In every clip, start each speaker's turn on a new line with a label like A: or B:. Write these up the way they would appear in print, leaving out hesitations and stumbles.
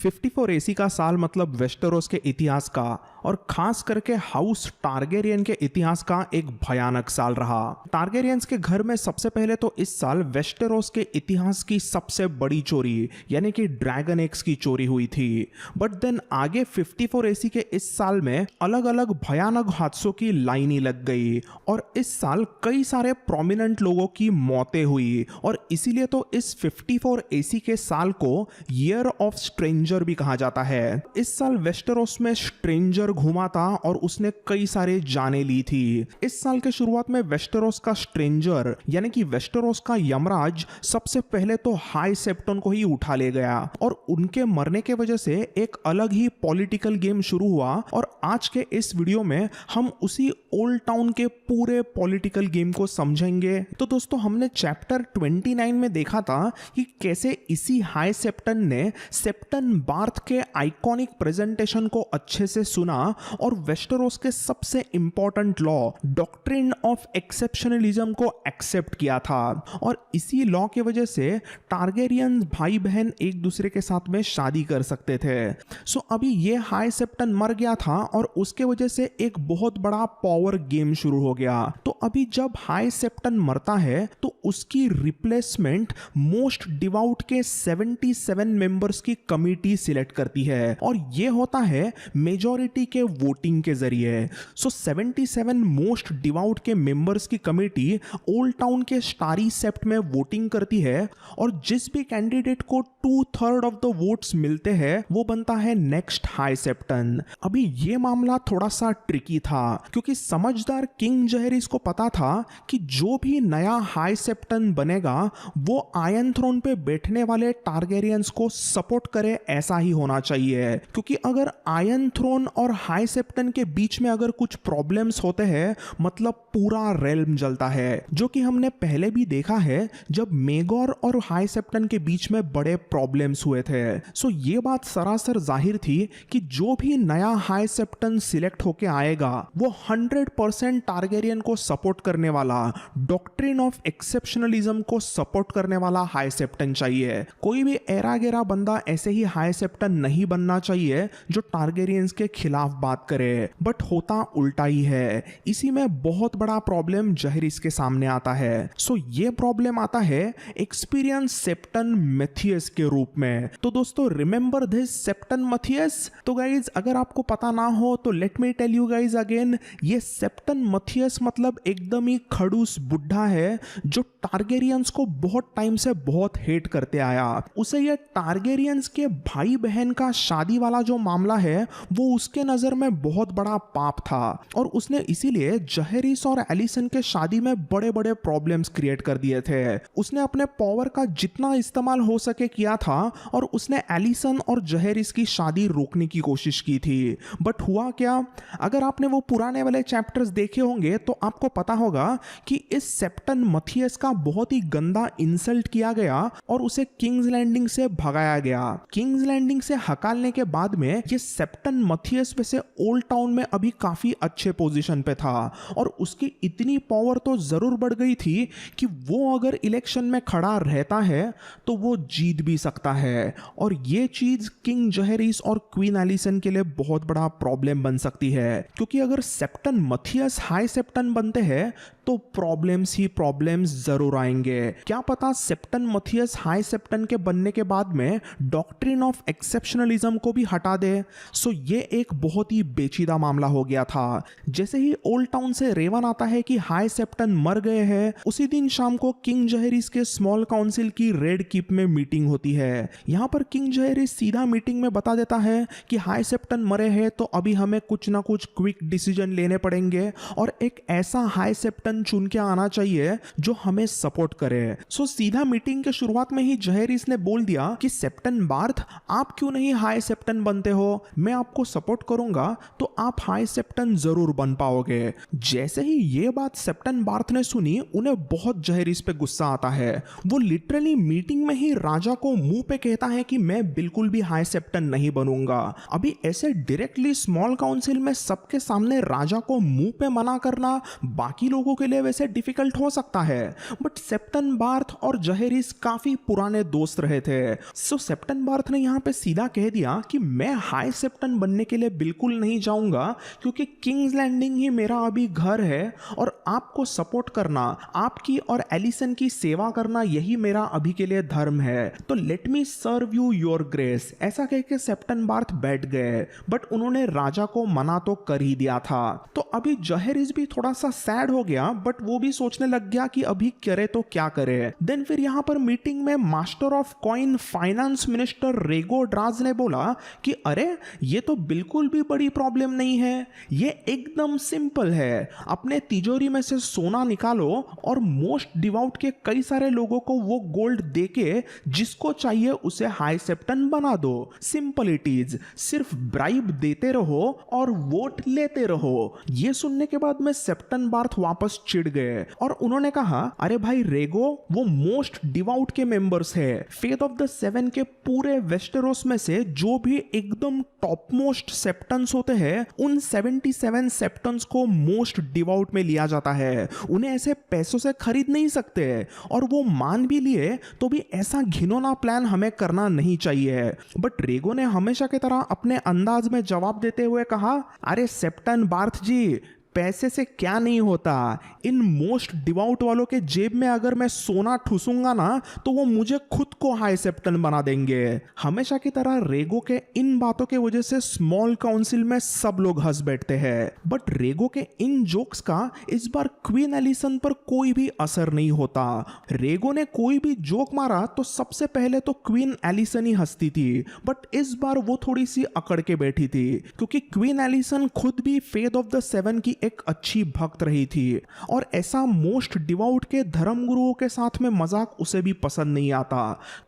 A: 54 AC का साल मतलब वेस्टेरोस के इतिहास का और खास करके हाउस टारगेरियन के इतिहास का एक भयानक साल रहा। टारगेरियंस के घर में सबसे पहले तो इस साल वेस्टेरोस के इतिहास की सबसे बड़ी चोरी यानी कि ड्रैगन एग्स की चोरी हुई थी। बट देन आगे 54 एसी के इस साल में अलग अलग भयानक हादसों की लाइन ही लग गई और इस साल कई सारे प्रोमिनेंट लोगों की मौतें हुई और इसीलिए तो इस 54 एसी के साल को ईयर ऑफ स्ट्रेंजर भी कहा जाता है। इस साल वेस्टेरोस में स्ट्रेंजर घुमा था और उसने कई सारे जाने ली थी। इस साल के शुरुआत में वेस्टेरोस का स्ट्रेंजर यानी कि वेस्टेरोस का यमराज सबसे पहले तो हाई सेप्टन को ही उठा ले गया और उनके मरने के वजह से एक अलग ही पॉलिटिकल गेम शुरू हुआ और आज के इस वीडियो में हम उसी ओल्ड टाउन के पूरे पॉलिटिकल गेम को समझेंगे। तो दोस्तों हमने चैप्टर 29 में देखा था कि कैसे इसी हाई सेप्टन ने सेप्टन बार्थ के आइकॉनिक प्रेजेंटेशन को अच्छे से सुना और वेस्टेरोस के सबसे important law doctrine of exceptionalism को एक्सेप्ट किया था और इसी लॉ की वजह से टारगेरियन भाई बहन एक दूसरे के साथ में शादी कर सकते थे। सो अभी ये हाई सेप्टन मर गया था और उसके वजह से एक बहुत बड़ा पावर गेम शुरू हो गया। तो अभी जब हाई सेप्टन मरता है तो उसकी रिप्लेसमेंट मोस्ट डिवाउट के 77 मेंबर्स की कमिटी सिलेक्ट करती है और ये होता है मेजॉरिटी के वोटिंग के जरिए। सो 77 मोस्ट डिवाउट के मेंबर्स की कमिटी ओल्ड टाउन के स्टारी सेप्ट में वोटिंग करती है और जिस भी कैंडिडेट को 2/3 ऑफ द वोट्स मिलते हैं वो बनता है नेक्स्ट हाई सेप्टन। अभी ये मामला थोड़ा सा ट्रिकी था क्योंकि समझदार किंग जहरिस को पता था कि जो भी नया हाई सेप्टन बनेगा वो आयरन थ्रोन पे बैठने वाले टारगेरियंस को सपोर्ट करे ऐसा ही होना चाहिए, क्योंकि अगर आयरन थ्रोन और हाई सेप्टन के बीच में अगर कुछ प्रॉब्लम्स होते हैं मतलब पूरा रेल्म जलता है, जो कि हमने पहले भी देखा है जब मेगोर और हाई सेप्टन के बीच में बड़े प्रॉब्लम्स हुए थे। सो ये बात सरासर जाहिर थी कि जो भी नया हाई सेप्टन सिलेक्ट होके आएगा वो 100% टारगेरियन को सपोर्ट करने वाला डॉक्ट्रिन ऑफ एक्सेप्शनलिज्म को सपोर्ट करने वाला हाई सेप्टन चाहिए। कोई भी एरा गेरा बंदा ऐसे ही हाई सेप्टन नहीं बनना चाहिए जो टारगेरियंस के खिलाफ बात करे। बट होता उल्टा ही है। इसी में बहुत बड़ा प्रॉब्लम जहरिस के सामने आता है। सो ये प्रॉब्लम आता है एक्सपीरियंस सेप्टन मैथियस के रूप में। तो दोस्तों रिमेंबर दिस सेप्टन मैथियस। तो गाइज अगर आपको पता ना हो तो let me tell you guys again, ये सेप्टन मैथियस मतलब एकदम ही खड़ूस बुढ़ा है जो टारगेरियंस को बहुत टाइम से बहुत हेट करते आया। उसे ये टारगेरियंस के भाई बहन का शादी वाला जो मामला है वो उसके नजर में बहुत बड़ा पाप था और उसने इसीलिए जहरिस और एलिसन के शादी में बड़े बड़े प्रॉब्लम्स क्रिएट कर दिए थे। उसने अपने पावर का जितना इस्तेमाल हो सके किया था और उसने एलिसन और जहरिस की शादी रोकने की कोशिश की थी। बट हुआ क्या, अगर आपने वो पुराने वाले चैप्टर्स देखे होंगे तो आपको पता होगा कि इस सेप्टन मैथियस का बहुत ही गंदा इंसल्ट किया गया और उसे किंग्स लैंडिंग से भगाया गया। किंग्स लैंडिंग से हकालने के बाद में ये सेप्टन मैथियस वैसे ओल्ड टाउन में अभी काफी अच्छे पोजीशन पे था और उसकी इतनी पावर तो जरूर बढ़ गई थी कि वो अगर इलेक्शन में खड़ा रहता है तो वो जीत भी सकता है और ये चीज किंग जहरिस और क्वीन एलिसन के लिए बहुत बड़ा प्रॉब्लम बन सकती है, क्योंकि अगर सेप्टन मैथियस हाई सेप्टन बनते हैं तो प्रॉब्लम्स ही प्रॉब्लम्स जरूर आएंगे। क्या पता सेप्टन मैथियस हाई सेप्टन के बनने के बाद में डॉक्ट्रिन ऑफ एक्सेप्शनलिज्म को भी हटा दे। सो ये एक बहुत ही पेचीदा मामला हो गया था। जैसे ही ओल्ड टाउन से रेवन आता है कि हाई सेप्टन मर गए हैं, उसी दिन शाम को किंग जहरिस के स्मॉल काउंसिल की रेड कीप में मीटिंग होती है। यहाँ पर किंग जहरिस सीधा मीटिंग में बता देता है कि हाई सेप्टन मरे हैं तो अभी हमें कुछ ना कुछ क्विक डिसीजन लेने पड़ेंगे और एक ऐसा हाई सेप्टन चुन के आना चाहिए जो हमें सपोर्ट करे। सो सीधा मीटिंग के शुरुआत में ही जहरिस ने बोल दिया कि सेप्टन बार्थ आप क्यों नहीं हाई सेप्टन बनते हो, मैं आपको सपोर्ट करूंगा करूंगा तो आप हाई सेप्टन जरूर बन पाओगे। जैसे ही ये बात सेप्टन बार्थ ने सुनी, उन्हें बहुत जहरीस पे गुस्सा आता है। वो लिटरली मीटिंग में ही राजा को मुंह पे कहता है कि मैं बिल्कुल भी हाई सेप्टन नहीं बनूंगा। अभी ऐसे डायरेक्टली स्मॉल काउंसिल में सबके सामने राजा को मुंह पे मना करना बाकी लोगों के लिए वैसे डिफिकल्ट हो सकता है, बट सेप्टन बार्थ और जहेरिस काफी पुराने दोस्त रहे थे। सो सेप्टन बार्थ ने यहाँ पे सीधा कह दिया कि मैं हाई सेप्टन बनने के लिए बिल्कुल नहीं जाऊंगा, क्योंकि किंग्स लैंडिंग ही मेरा अभी घर है और आपको सपोर्ट करना, आपकी और एलिसन की सेवा करना, यही मेरा अभी के लिए धर्म है। तो let me serve you your grace, ऐसा कह के सेप्टन बार्थ बैठ गए। बट उन्होंने राजा को मना तो कर ही दिया था। तो अभी जहेरिस भी थोड़ा सा सैड हो गया, बट वो भी सोचने लग गया कि अभी करे तो क्या करे। देन फिर यहाँ पर मीटिंग में Master of coin finance minister Rego draws ने बोला कि अरे ये तो बिल्कुल भी बड़ी प्रॉब्लम नहीं है, ये एकदम सिंपल है। अपने तिजोरी में से सोना निकालो और मोस्ट डिवाउट के कई सारे लोगों को वो गोल्ड देके जिसको चाहिए उसे हाई सेप्टन बना दो। सिंपल इट इज, सिर्फ ब्राइब देते रहो और वोट लेते रहो। ये सुनने के बाद में सेप्टन बार्थ वापस चिढ़ गए और उन्होंने कहा अरे भाई रेगो, वो मोस्ट डिवाउट के मेंबर्स है। फेथ ऑफ द सेवन के पूरे वेस्टेरोस में से जो भी एकदम टॉप मोस्ट सेप्टन्स होते हैं, उन 77 सेप्टन्स को मोस्ट डिवाउट में लिया जाता है। उन्हें ऐसे पैसों से खरीद नहीं सकते, और वो मान भी लिए तो भी ऐसा घिनौना प्लान हमें करना नहीं चाहिए। बट रेगो ने हमेशा की तरह अपने अंदाज में जवाब देते हुए कहा अरे सेप्टन बार्थ जी, पैसे से क्या नहीं होता। इन मोस्ट डिवाउट वालों के जेब में अगर मैं सोना ठूसूंगा ना, तो वो मुझे खुद को हाई सेप्टन बना देंगे। हमेशा की तरह रेगो के इन बातों के वजह से स्मॉल काउंसिल में सब लोग हंस बैठते हैं। बट रेगो के इन जोक्स का इस बार क्वीन एलिसन पर कोई भी असर नहीं होता। रेगो ने कोई भी जोक मारा तो सबसे पहले तो क्वीन एलिसन ही हंसती थी, बट इस बार वो थोड़ी सी अकड़ के बैठी थी, क्योंकि क्वीन एलिसन खुद भी फेथ ऑफ द सेवन की एक अच्छी भक्त रही थी, और ऐसा मोस्ट डिवाउट के धर्मगुरुओं के साथ में मजाक उसे भी पसंद नहीं आता।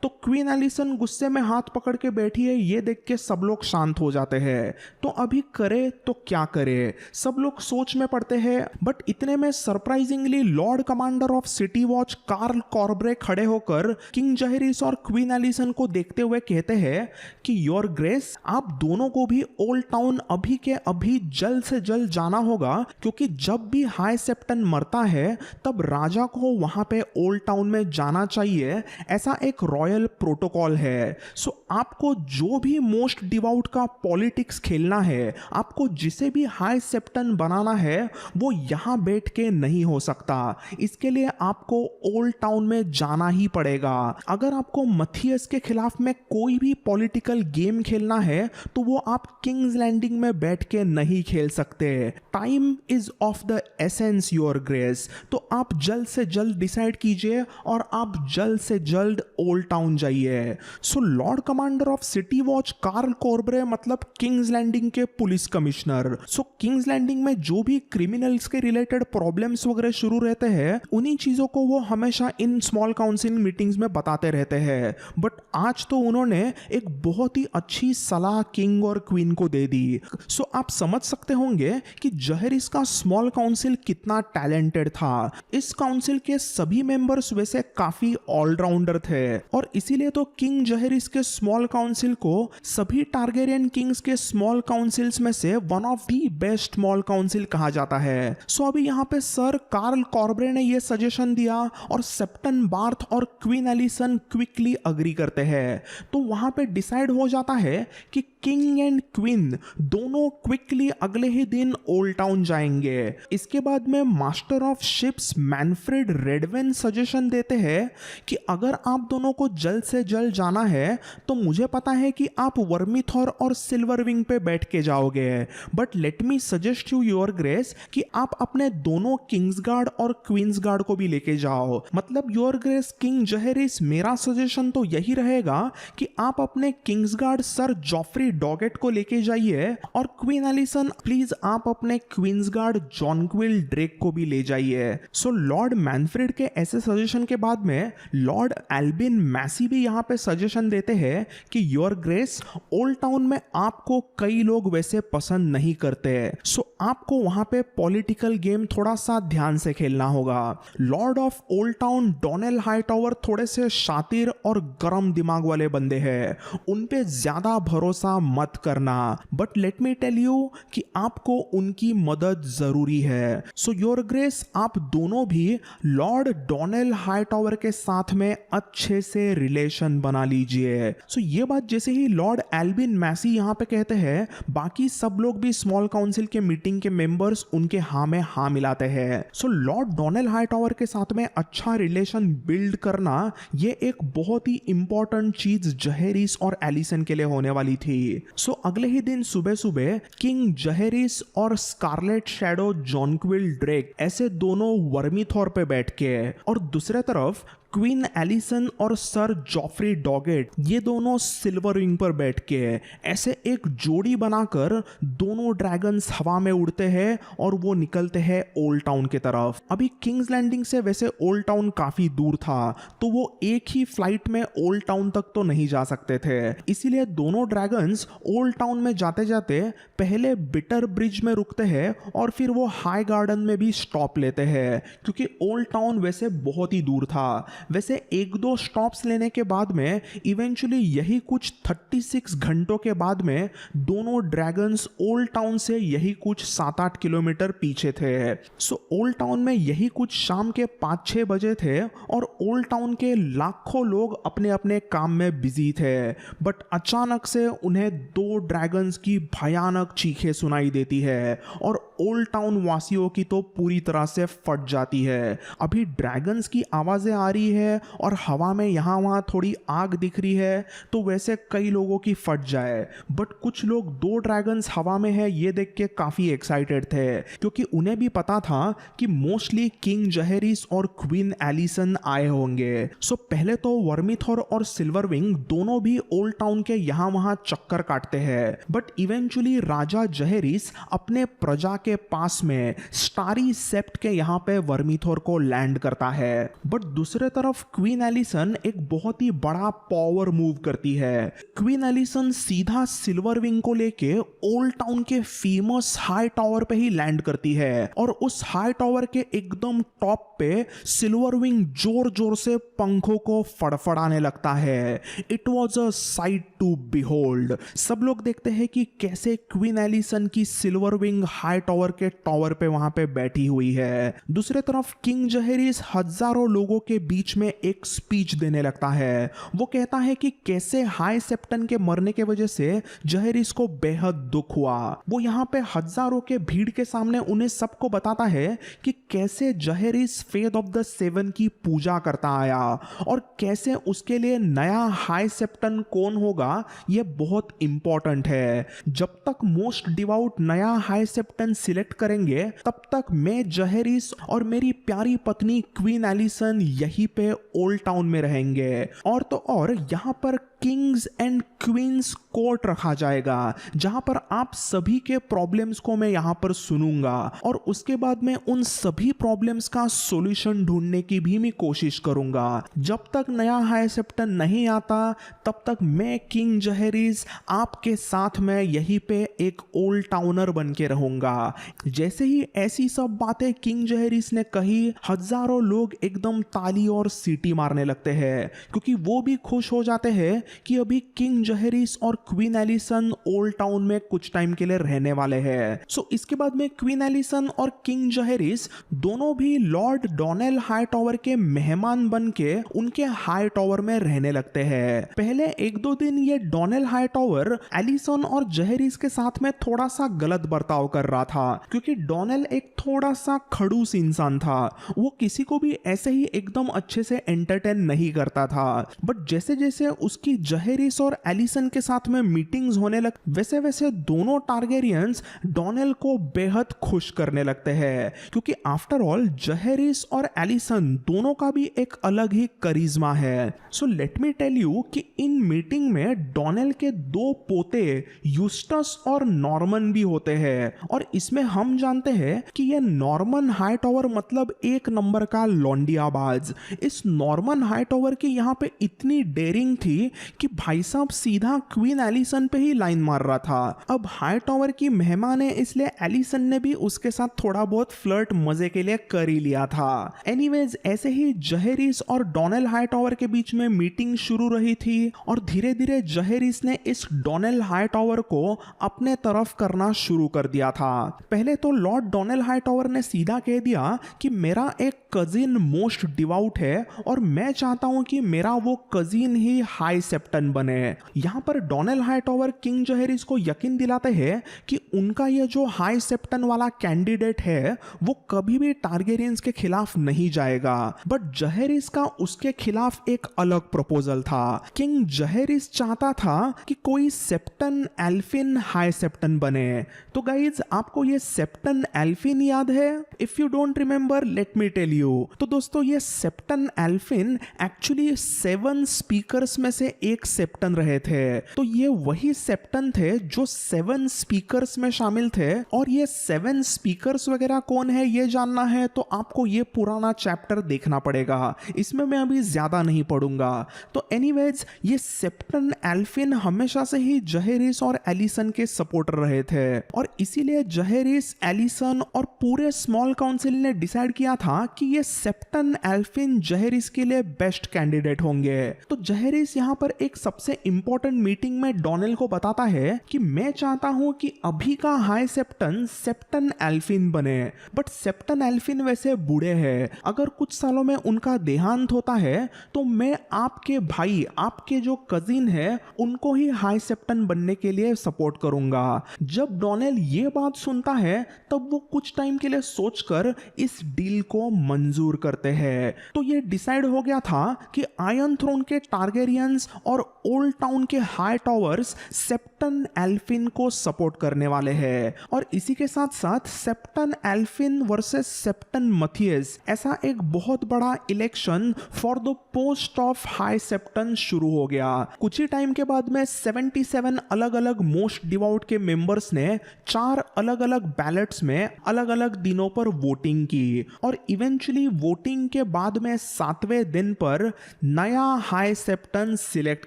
A: तो क्वीन एलिसन गुस्से में हाथ पकड़ के बैठी है, ये देख के सब लोग शांत हो जाते हैं। तो अभी करे तो क्या करे, सब लोग सोच में पड़ते हैं। बट इतने में surprisingly Lord Commander of City Watch Karl Corbray खड़े होकर किंग जहेरिस और क्वीन एलिसन को देखते हुए कहते हैं कि योर ग्रेस, आप दोनों को भी ओल्ड टाउन अभी के अभी जल्द से जल्द जाना होगा, क्योंकि जब भी हाई सेप्टन मरता है तब राजा को वहां पे ओल्ड टाउन में जाना चाहिए, ऐसा एक रॉयल प्रोटोकॉल है। सो आपको जो भी मोस्ट डिवाउट का पॉलिटिक्स खेलना है, आपको जिसे भी हाई सेप्टन बनाना है, वो यहां बैठ के नहीं हो सकता। इसके लिए आपको ओल्ड टाउन में जाना ही पड़ेगा। अगर आपको मथियस के खिलाफ में कोई भी पॉलिटिकल गेम खेलना है तो वो आप किंग्स लैंडिंग में बैठ के नहीं खेल सकते। Time is of the essence your grace. तो आप जल्द से जल्द डिसाइड कीजिए और आप जल्द से जल्द ओल्ड टाउन जाइए। So Lord Commander of City Watch Karl Corbray मतलब किंग्स लैंडिंग के police commissioner. So King's Landing में जो भी क्रिमिनल्स के रिलेटेड प्रॉब्लम्स वगैरह शुरू रहते हैं, उन्हीं चीजों को वो हमेशा इन स्मॉल काउंसिल मीटिंग्स में बताते रहते हैं। बट आज तो उन्होंने एक बहुत ही अच्छी सलाह किंग और क्वीन को दे दी। सो आप समझ सकते होंगे कि जहेरिस का स्मॉल काउंसिल कितना टैलेंटेड था। इस काउंसिल के सभी मेंबर्स वैसे काफी ऑलराउंडर थे, और इसीलिए तो किंग जहेरिस के स्मॉल काउंसिल को सभी टारगेरियन किंग्स के स्मॉल काउंसिल्स में से one of the best small council कहा जाता है। सो अभी यहाँ पे सर कार्ल कॉर्ब्रे ने ये सजेशन दिया और सेप्टन बार्थ और क्वीन एलिसन क्विकली अग्री करते हैं। तो वहां पे डिसाइड हो जाता है कि किंग एंड क्वीन दोनों क्विकली अगले ही दिन ओल्ड टाउन जाएंगे। इसके बाद में Master of Ships Manfred Redwyne suggestion देते हैं कि अगर आप दोनों को जल्द से जल्द जाना है तो मुझे पता है कि आप वर्मीथॉर और सिल्वर विंग पे बैठ के जाओगे, but let me suggest you your grace कि आप अपने दोनों किंग्स गार्ड और क्वींस गार्ड को भी लेके जाओ। मतलब योर ग्रेस किंग जहेरिस, मेरा सजेशन तो यही रहेगा कि आप अपने Kings guard sir Geoffrey Doggett को लेके जाइए और क्वीन एलिसन प्लीज आप अपने क्वींस गार्ड जॉनक्विल ड्रेक को भी ले जाइए। सो लॉर्ड मैनफ्रेड के ऐसे सजेशन के बाद में लॉर्ड एल्बिन मैसी भी यहाँ पे सजेशन देते हैं कि योर ग्रेस ओल्ड टाउन में आपको कई लोग वैसे पसंद नहीं करते, सो आपको वहां पे पॉलिटिकल गेम थोड़ा सा ध्यान से खेलना होगा। Lord of old town Donnell Hightower थोड़े से शातिर और गरम दिमाग वाले बंदे हैं, उन पे ज्यादा भरोसा मत करना, but let me tell you कि आपको उनकी मदद जरूरी है। सो योर ग्रेस आप दोनों भी लॉर्ड डोनेल हाईटावर के साथ में अच्छे से रिलेशन बना लीजिए। सो ये बात जैसे ही लॉर्ड एल्बिन मैसी यहाँ पे कहते हैं, बाकी सब लोग भी स्मॉल काउंसिल के मीटिंग के मेंबर्स उनके हाँ में हाँ मिलाते हैं। सो लॉर्ड डोनेल हाईटावर के साथ में अच्छा रिलेशन बिल्ड करना ये एक बहुत ही इंपॉर्टेंट चीज जहेरिस और एलिसन के लिए होने वाली थी। सो अगले ही दिन सुबह सुबह किंग जहेरिस और स्कारलेट शैडो जॉनक्विल ड्रेक ऐसे दोनों वर्मीथॉर पे बैठ के, और दूसरे तरफ क्वीन एलिसन और सर जॉफ्री डॉगेट ये दोनों सिल्वर विंग पर बैठ के ऐसे एक जोड़ी बनाकर दोनों ड्रैगन्स हवा में उड़ते हैं और वो निकलते हैं ओल्ड टाउन की तरफ। अभी किंग्स लैंडिंग से वैसे ओल्ड टाउन काफी दूर था, तो वो एक ही फ्लाइट में ओल्ड टाउन तक तो नहीं जा सकते थे, इसीलिए दोनों ड्रैगन्स ओल्ड टाउन में जाते जाते पहले बिटर ब्रिज में रुकते हैं और फिर वो हाई गार्डन में भी स्टॉप लेते हैं, क्योंकि ओल्ड टाउन वैसे बहुत ही दूर था। वैसे एक दो स्टॉप्स लेने के बाद में इवेंचुअली यही कुछ 36 घंटों के बाद में दोनों ड्रैगन्स ओल्ड टाउन से यही कुछ 7-8 किलोमीटर पीछे थे। सो ओल्ड टाउन में यही कुछ शाम के 5-6 बजे थे और ओल्ड टाउन के लाखों लोग अपने अपने काम में बिजी थे, बट अचानक से उन्हें दो ड्रैगन्स की भयानक चीखें सुनाई देती है और ओल्ड टाउन वासियों की तो पूरी तरह से फट जाती है। अभी ड्रैगन्स की आवाजें आ रही है और हवा में यहाँ वहाँ थोड़ी आग दिख रही है, तो वैसे कई लोगों की फट जाए, बट कुछ लोग दो ड्रैगन्स हवा में है ये देख के काफी एक्साइटेड थे, क्योंकि उन्हें भी पता था कि मोस्टली किंग जहेरिस और क्वीन एलिसन आए होंगे। सो पहले तो वर्मीथॉर और सिल्वरविंग दोनों भी ओल्ड टाउन के यहाँ वहाँ चक्कर काटते हैं, बट इवेंचुअली राजा जहेरिस अपने प्रजा के पास में स्टारी सेप्ट के यहाँ पे वर्मीथॉर को लैंड करता है। बट दूसरे तरफ क्वीन एलिसन एक बहुत ही बड़ा पावर मूव करती है। क्वीन एलिसन सीधा सिल्वरविंग को लेके ओल्ड टाउन के फेमस हाई टावर पे ही लैंड करती है और उस हाई टावर के एकदम टॉप पे सिल्वरविंग जोर जोर से पंखों को फड़फड़ाने लगता है। It was a sight to behold. सब लोग देखते हैं कि कैसे क्वीन एलिसन की सिल्वरविंग हाई टावर के टावर पे वहां पे बैठी हुई है। दूसरे तरफ किंग जहेरिस हजारों लोगों के बीच में एक स्पीच देने लगता है। वो कहता है कि कैसे हाई सेप्टन के मरने के वजह से जहेरिस को बेहद दुख हुआ। वो यहाँ पे हजारों के भीड़ के सामने उन्हें सबको बताता है कि कैसे जहेरिस फेथ ऑफ द सेवन की पूजा करता आया और कैसे उसके लिए नया हाई सेप्टन कौन होगा यह बहुत इंपॉर्टेंट है। जब तक मोस्ट डिवाउट नया हाई सेप्टन सिलेक्ट करेंगे तब तक मैं जहेरिस और मेरी प्यारी पत्नी क्वीन एलिसन यहीं पे ओल्ड टाउन में रहेंगे। और तो और यहाँ पर किंग्स एंड क्वींस कोर्ट रखा जाएगा जहां पर आप सभी के प्रॉब्लम्स को मैं यहां पर सुनूंगा और उसके बाद मैं उन सभी प्रॉब्लम्स का सॉल्यूशन ढूंढने की भी मैं कोशिश करूंगा। जब तक नया हाई सेप्टन नहीं आता तब तक मैं किंग जहेरिस आपके साथ में यहीं पे एक ओल्ड टाउनर बन के रहूंगा। जैसे ही ऐसी सब बातें किंग जहेरिस ने कही, हजारों लोग एकदम ताली और सीटी मारने लगते हैं, क्योंकि वो भी खुश हो जाते हैं कि अभी किंग जहेरिस और क्वीन एलिसन ओल्ड टाउन में कुछ टाइम के लिए रहने वाले हैं। सो इसके बाद में क्वीन एलिसन और किंग जहेरिस दोनों भी लॉर्ड डोनेल हाई टावर के मेहमान बन के उनके हाई टावर में रहने लगते हैं। पहले एक दो दिन ये डोनेल हाई टावर एलिसन और जहेरिस के साथ में थोड़ा सा गलत बर्ताव कर रहा था, क्योंकि डोनेल एक थोड़ा सा खड़ूस इंसान था। वो किसी को भी ऐसे ही एकदम अच्छे से एंटरटेन नहीं करता था, बट जैसे जैसे उसकी जहेरिस और एलिसन के साथ में मीटिंग्स होने लग, वैसे वैसे दोनों टारगेरियंस डोनेल को बेहद खुश करने लगते हैं, क्योंकि आफ्टर ऑल जहेरिस और एलिसन दोनों का भी एक अलग ही करिश्मा है। So let me tell you कि इन मीटिंग में डोनेल के दो पोते यूस्टस और नॉर्मन भी होते हैं, और इसमें हम जानते हैं कि ये नॉर्मन हाइटॉवर मतलब एक नंबर का लौंडियाबाज। इस नॉर्मन हाइटॉवर की यहाँ पे इतनी डेयरिंग थी कि भाई साहब सीधा क्वीन एलिसन पे ही लाइन मार रहा था। अब हाइटॉवर की मेहमान है, इसलिए एलिसन ने भी उसके साथ थोड़ा बहुत फ्लर्ट मजे के लिए कर ही लिया था। एनीवेज ऐसे ही जहेरिस और डोनेल हाइटॉवर के बीच में मीटिंग शुरू रही थी, और धीरे धीरे जहेरिस ने इस डोनेल हाइटॉवर को अपने तरफ करना शुरू कर दिया था। पहले तो लॉर्ड डोनेल हाइटॉवर ने सीधा कह दिया कि मेरा एक कजिन मोस्ट डिवाउट है और मैं चाहता हूं कि मेरा वो कजिन ही हाई सेप्टन बने। यहां पर डोनेल हाइटॉवर किंग जहेरिस को यकीन दिलाते हैं कि उनका ये जो हाई सेप्टन वाला कैंडिडेट है वो कभी भी टारगेरियंस के खिलाफ नहीं जाएगा। बट जहेरिस का उसके खिलाफ एक अलग प्रपोजल था। किंग जहेरिस चाहता था कि कोई सेप्टन एल्फिन हाई सेप्टन बने। तो गाइज आपको ये सेप्टन एल्फिन याद है? If you don't remember let me tell you. तो दोस्तों ये सेप्टन एल्फिन एक्चुअली 7 स्पीकर्स में से एक सेप्टन रहे थे। तो ये वही सेप्टन थे जो 7 स्पीकर्स में शामिल थे, और ये 7 स्पीकर्स वगैरह कौन है ये जानना है तो आपको ये पुराना चैप्टर देखना पड़ेगा, इसमें मैं अभी ज्यादा नहीं पढ़ूंगा। तो एनीवेज ये सेप्टन एल्फिन हमेशा से ही जहेरिस और एलिसन के सपोर्टर रहे थे, और इसीलिए जहेरिस, एलिसन और पूरे स्मॉल काउंसिल ने डिसाइड किया था कि ये सेप्टन एल्फिन जहेरिस के लिए बेस्ट कैंडिडेट होंगे। तो जहेरिस यहाँ पर एक सबसे इंपॉर्टेंट मीटिंग में डोनेल को बताता है कि मैं चाहता हूं कि अभी का हाई सेप्टन सेप्टन एल्फिन बने, बट सेप्टन एल्फिन वैसे बूढ़े हैं, अगर कुछ सालों में उनका देहांत होता है तो मैं आपके भाई, आपके जो कजिन है उनको ही हाई सेप्टन बनने के लिए सपोर्ट करूंगा। जब डोनेल ये बात सुनता है तब वो कुछ टाइम के लिए सोचकर इस डील को मंजूर करते हैं। तो ये डिसाइड हो गया था कि आयरन थ्रोन के टारगेरियंस और ओल्ड टाउन के हाई टॉवर्स सेप्टन एल्फिन को सपोर्ट करने वाले हैं, और इसी के साथ साथ सेप्टन एल्फिन वर्सेस सेप्टन मथियस ऐसा एक बहुत बड़ा election for the post of High Septon शुरू हो गया। कुछ ही टाइम के बाद में 77 अलग अलग मोस्ट डिवाउट के मेंबर्स ने 4 अलग अलग बैलेट्स में अलग अलग दिनों पर वोटिंग की, और इवेंचुअली वोटिंग के बाद में 7वें दिन पर नया हाई सेप्टन सिलेक्ट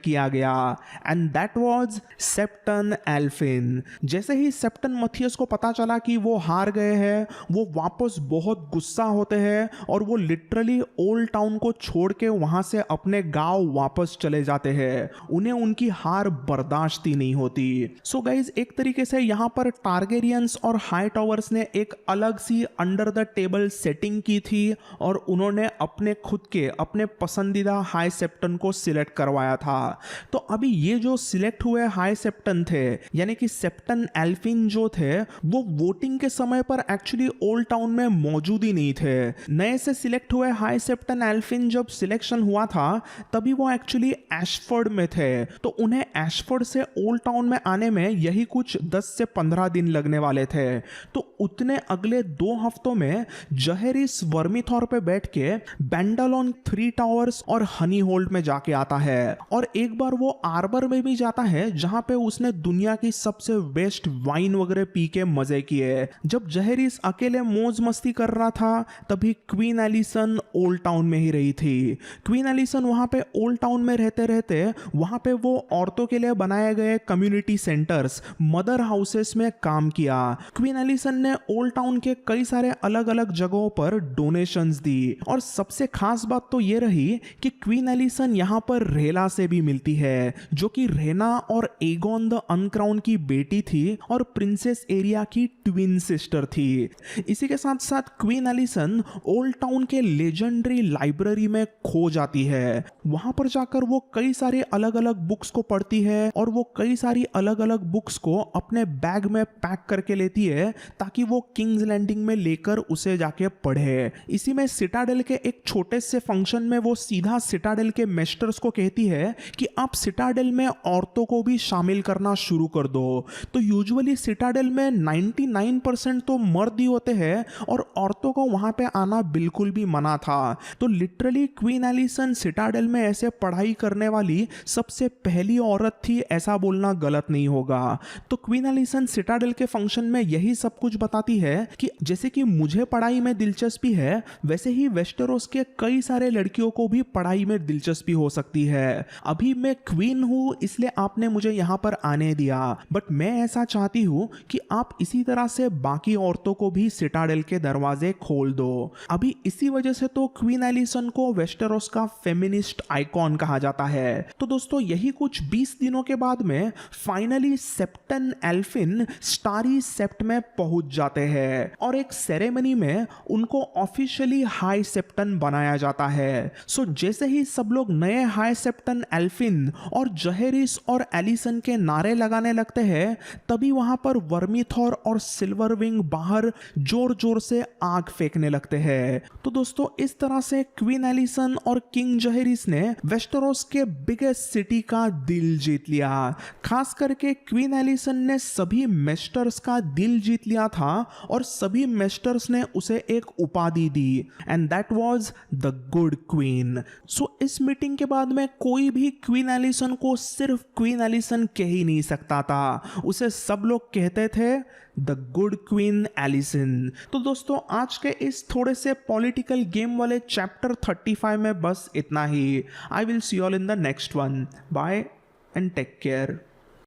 A: किया गया, एंड दैट वाज सेप्टन एल्फिन। जैसे ही सेप्टन मथियस को पता चला कि वो हार गए हैं, वो वापस बहुत गुस्सा होते हैं और वो लिटरली ओल्ड टाउन को छोड़ के वहां से अपने गांव वापस चले जाते हैं। उन्हें उनकी हार बर्दाश्त ही नहीं होती। सो गाइज एक तरीके से यहाँ पर टारगेरियंस और हाई टॉवर्स ने एक अलग सी अंडर द टेबल सेटिंग की थी, और उन्होंने अपने खुद के अपने पसंदीदा हाई सेप्टन को सिलेक्ट करवाया था। तो अभी ये जो सिलेक्ट हुए हाई सेप्टन थे, यानी कि सेप्टन एल्फिन जो थे, वो वोटिंग के समय पर एक्चुअली ओल्ड टाउन में मौजूद ही नहीं थे। नए से सिलेक्ट हुए हाई सेप्टन एल्फिन जब सिलेक्शन हुआ था तभी वो एक्चुअली एशफोर्ड में थे, तो उन्हें एशफोर्ड से ओल्ड टाउन में आने में यही कुछ 10 से 15 दिन लगने वाले थे। तो उतने अगले 2 हफ्तों में जहेरिस वर्मीथॉर पे बैठ के बेंडालोन 3 टावर्स और हनी होल्ड में जाके आता है, और एक बार वो आर्बर में भी जाता है जहां पे उसने दुनिया की सबसे बेस्ट वाइन वगैरह पी के मजे किए। जब जहेरिस अकेले मौज मस्ती कर रहा था तभी क्वीन एलिसन ओल्ड टाउन में ही रही थी। क्वीन एलिसन वहां पे ओल्ड टाउन में रहते रहते वहां पे वो औरतों के लिए बनाए गए कम्युनिटी सेंटर्स, मदर हाउसेस में काम किया। क्वीन एलिसन ने ओल्ड टाउन के कई सारे अलग अलग जगहों पर डोनेशंस दी, और सबसे खास बात तो ये रही कि क्वीन एलिसन यहाँ पर रेला से भी मिलती है, जो कि रेना और एगोन द अनक्राउन की बेटी थी और प्रिंसेस एरिया की ट्विन सिस्टर थी। इसी के साथ साथ क्वीन एलिसन ओल्ड टाउन के लेजेंडरी लाइब्रेरी में खो जाती है। वहां पर जाकर वो कई सारी अलग अलग बुक्स को पढ़ती है, और वो कई सारी अलग अलग बुक्स को अपने बैग में पैक करके लेती है ताकि वो किंग्स लैंडिंग में लेकर उसे जाके पढ़े। इसी में सिटाडेल के एक छोटे से फंक्शन में वो सीधा सिटाडेल के मेस्टर्स को कहती है कि आप सिटाडेल में औरतों को भी शामिल करना शुरू कर दो। तो यूजुअली सिटाडेल में 99% तो मर्द ही होते हैं और औरतों को वहां पे आना बिल्कुल भी मना था। तो लिटरली क्वीन एलिसन सिटाडेल में ऐसे पढ़ाई करने वाली सबसे पहली औरत थी, ऐसा बोलना गलत नहीं होगा। तो क्वीन एलिसन सिटाडेल के फंक्शन में यही सब कुछ बताती है कि जैसे कि मुझे पढ़ाई में दिलचस्पी है, वैसे ही वेस्टेरोस के कई सारे लड़कियों को भी पढ़ाई में दिलचस्पी हो सकती है। अभी मैं क्वीन हूं इसलिए आपने मुझे यहां पर आने दिया, बट मैं ऐसा चाहती हूं कि आप इसी तरह से बाकी औरतों को भी सिटाडेल के दरवाजे खोल दो। अभी इसी वजह से तो क्वीन एलिसन को वेस्टेरोस का फेमिनिस्ट आइकॉन कहा जाता है। तो दोस्तों यही कुछ 20 दिनों के बाद में फाइनली सेप्टन एल्फिन स्टारी सेप्ट में पहुंच जाते हैं और एक सेरेमनी में उनको ऑफिशियली हाई सेप्टन बनाया जाता है। सो जैसे ही सब लोग नए हाई सेप्टन एल्फिन और जहेरिस और एलिसन के नारे लगाने लगते हैं, तभी वहां पर वर्मीथॉर और सिल्वरविंग बाहर जोर जोर से आग फेंकने लगते हैं। तो दोस्तों इस तरह से क्वीन एलिसन और किंग जहेरिस ने वेस्टेरोस के बिगेस्ट सिटी का दिल जीत लिया। खास करके क्वीन एलिसन ने सभी मेस्टर्स का दिल जीत लिया था और सभी मेस्टर्स ने उसे एक उपाधि दी, and that was the Good Queen. So इस मीटिंग के बाद में कोई भी क्वीन एलिसन को सिर्फ क्वीन एलिसन कह ही नहीं सकता था, उसे सब लोग कहते थे द गुड क्वीन एलिसन। तो दोस्तों आज के इस थोड़े से पॉलिटिकल गेम वाले चैप्टर 35 में बस इतना ही। I will see you all in the next one. Bye and take care.